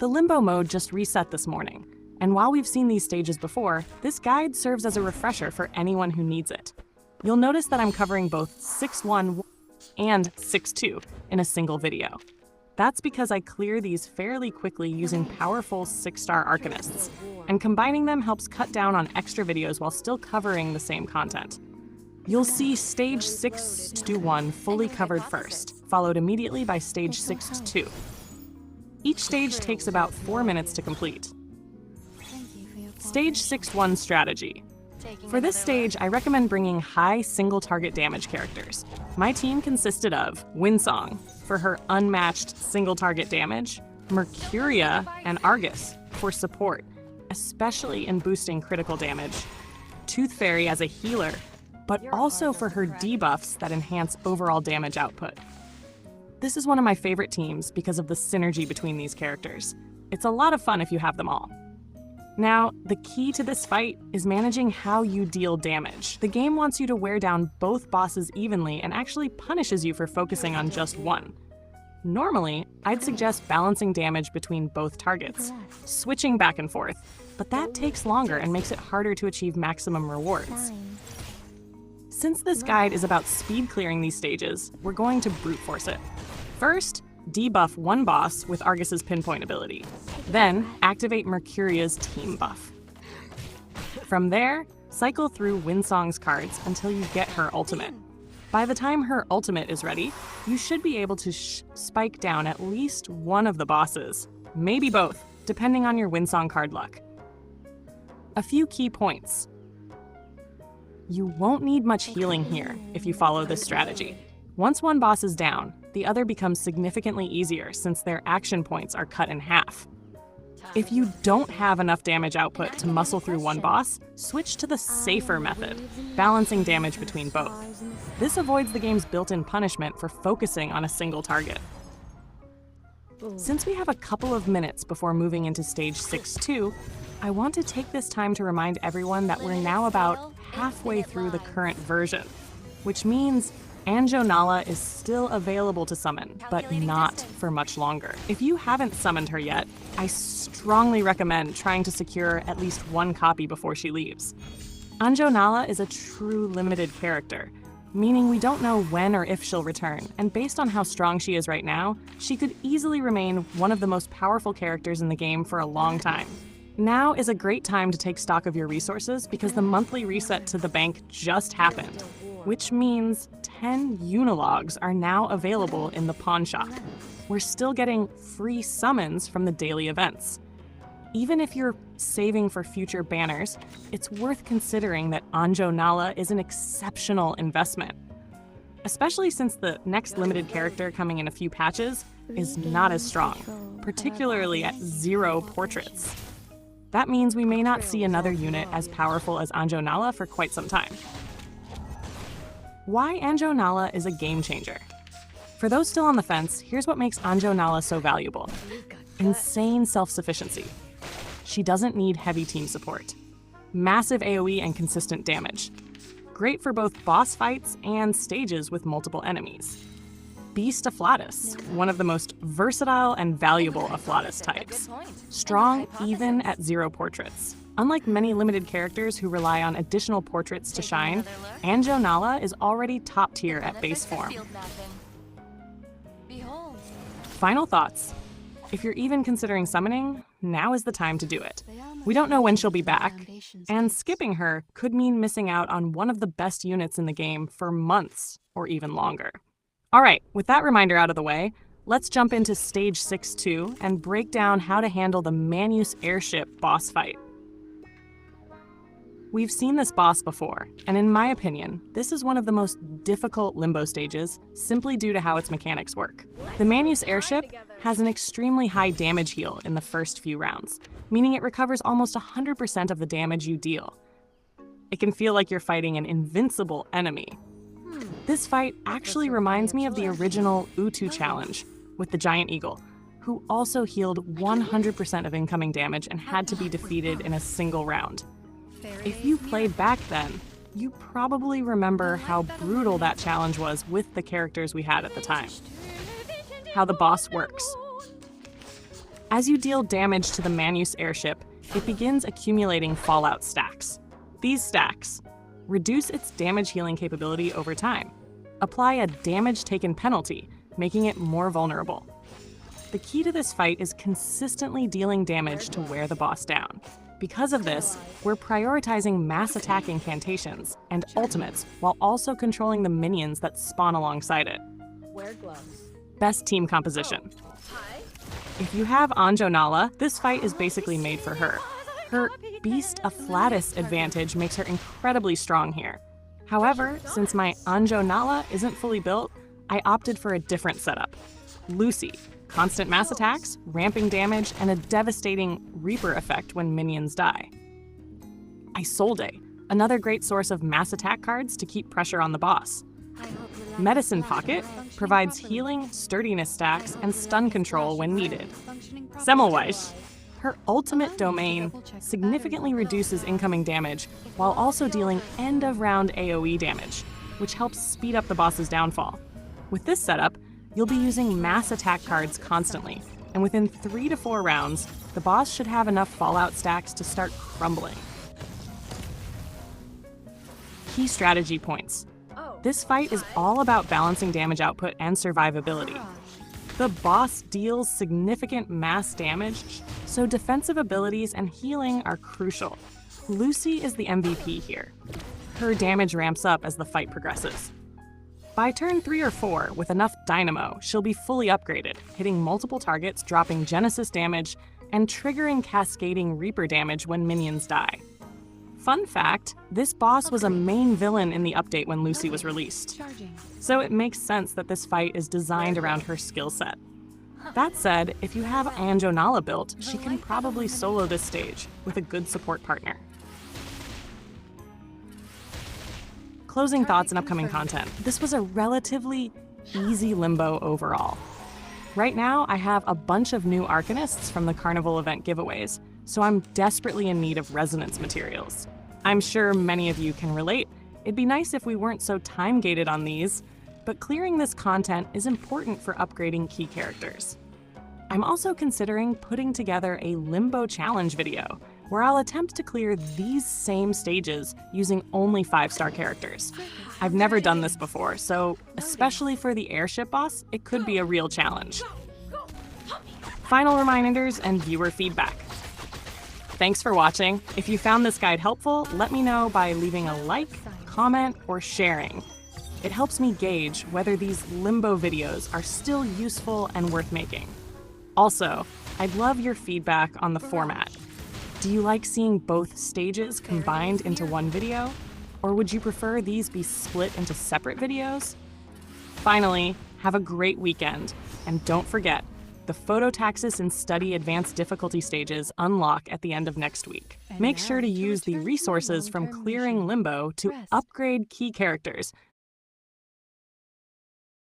The Limbo mode just reset this morning, and while we've seen these stages before, this guide serves as a refresher for anyone who needs it. You'll notice that I'm covering both 6.1 and 6.2 in a single video. That's because I clear these fairly quickly using powerful 6-star Arcanists, and combining them helps cut down on extra videos while still covering the same content. You'll see stage 6.1 fully covered first, followed immediately by stage 6.2. Each stage takes about 4 minutes to complete. Stage 6.1 strategy. For this stage, I recommend bringing high single-target damage characters. My team consisted of Winsong for her unmatched single-target damage, Mercuria and Argus for support, especially in boosting critical damage, Tooth Fairy as a healer, but also for her debuffs that enhance overall damage output. This is one of my favorite teams because of the synergy between these characters. It's a lot of fun if you have them all. Now, the key to this fight is managing how you deal damage. The game wants you to wear down both bosses evenly and actually punishes you for focusing on just one. Normally, I'd suggest balancing damage between both targets, switching back and forth, but that takes longer and makes it harder to achieve maximum rewards. Since this guide is about speed clearing these stages, we're going to brute force it. First, debuff one boss with Argus's pinpoint ability. Then, activate Mercuria's team buff. From there, cycle through Winsong's cards until you get her ultimate. By the time her ultimate is ready, you should be able to spike down at least one of the bosses, maybe both, depending on your Winsong card luck. A few key points. You won't need much healing here if you follow this strategy. Once one boss is down, the other becomes significantly easier since their action points are cut in half. If you don't have enough damage output to muscle through one boss, switch to the safer method, balancing damage between both. This avoids the game's built-in punishment for focusing on a single target. Since we have a couple of minutes before moving into stage 6.2, I want to take this time to remind everyone that we're now about halfway through the current version, which means Anjonala is still available to summon, but not for much longer. If you haven't summoned her yet, I strongly recommend trying to secure at least one copy before she leaves. Anjonala is a true limited character, meaning we don't know when or if she'll return, and based on how strong she is right now, she could easily remain one of the most powerful characters in the game for a long time. Now is a great time to take stock of your resources because the monthly reset to the bank just happened, which means 10 Unilogs are now available in the pawn shop. We're still getting free summons from the daily events. Even if you're saving for future banners, it's worth considering that Anjonala is an exceptional investment, especially since the next limited character coming in a few patches is not as strong, particularly at 0 portraits. That means we may not see another unit as powerful as Anjonala for quite some time. Why Anjonala is a game changer. For those still on the fence, here's what makes Anjonala so valuable. Insane self-sufficiency. She doesn't need heavy team support. Massive AoE and consistent damage. Great for both boss fights and stages with multiple enemies. Beast Afflatus, one of the most versatile and valuable Afflatus types. Strong even at 0 portraits. Unlike many limited characters who rely on additional portraits to shine, Anjonala is already top tier at base form. Final thoughts. If you're even considering summoning, now is the time to do it. We don't know when she'll be back, and skipping her could mean missing out on one of the best units in the game for months or even longer. All right, with that reminder out of the way, let's jump into stage 6.2 and break down how to handle the Manus Airship boss fight. We've seen this boss before, and in my opinion, this is one of the most difficult Limbo stages simply due to how its mechanics work. The Manus Airship has an extremely high damage heal in the first few rounds, meaning it recovers almost 100% of the damage you deal. It can feel like you're fighting an invincible enemy. This fight actually reminds me of the original Utu challenge with the giant eagle, who also healed 100% of incoming damage and had to be defeated in a single round. If you played back then, you probably remember how brutal that challenge was with the characters we had at the time. How the boss works. As you deal damage to the Manus airship, it begins accumulating fallout stacks. These stacks reduce its damage healing capability over time. Apply a damage taken penalty, making it more vulnerable. The key to this fight is consistently dealing damage to wear the boss down. Because of this, we're prioritizing mass attack incantations and ultimates while also controlling the minions that spawn alongside it. Wear gloves. Best team composition. Hi. If you have Anjo Nala, this fight is basically made for her. Her Beast Afflatus advantage makes her incredibly strong here. However, since my Anjo Nala isn't fully built, I opted for a different setup. Lucy, constant mass attacks, ramping damage, and a devastating Reaper effect when minions die. Isolde, another great source of mass attack cards to keep pressure on the boss. Medicine Pocket provides healing, sturdiness stacks, and stun control when needed. Semmelweis, her ultimate domain significantly reduces incoming damage while also dealing end-of-round AoE damage, which helps speed up the boss's downfall. With this setup, you'll be using mass attack cards constantly, and within 3 to 4 rounds, the boss should have enough fallout stacks to start crumbling. Key strategy points. This fight is all about balancing damage output and survivability. The boss deals significant mass damage, so defensive abilities and healing are crucial. Lucy is the MVP here. Her damage ramps up as the fight progresses. By turn 3 or 4, with enough dynamo, she'll be fully upgraded, hitting multiple targets, dropping Genesis damage, and triggering cascading Reaper damage when minions die. Fun fact, this boss was a main villain in the update when Lucy was released. So it makes sense that this fight is designed around her skill set. That said, if you have Anjo Nala built, she can probably solo this stage with a good support partner. Closing thoughts and upcoming content. This was a relatively easy Limbo overall. Right now, I have a bunch of new Arcanists from the Carnival event giveaways, so I'm desperately in need of resonance materials. I'm sure many of you can relate. It'd be nice if we weren't so time-gated on these, but clearing this content is important for upgrading key characters. I'm also considering putting together a Limbo challenge video, where I'll attempt to clear these same stages using only 5-star characters. I've never done this before, so especially for the airship boss, it could be a real challenge. Final reminders and viewer feedback. Thanks for watching. If you found this guide helpful, let me know by leaving a like, comment, or sharing. It helps me gauge whether these Limbo videos are still useful and worth making. Also, I'd love your feedback on the format. Do you like seeing both stages combined into one video? Or would you prefer these be split into separate videos? Finally, have a great weekend, and don't forget, the Phototaxis and Study Advanced Difficulty stages unlock at the end of next week. Make sure to use the resources from Clearing Limbo to upgrade key characters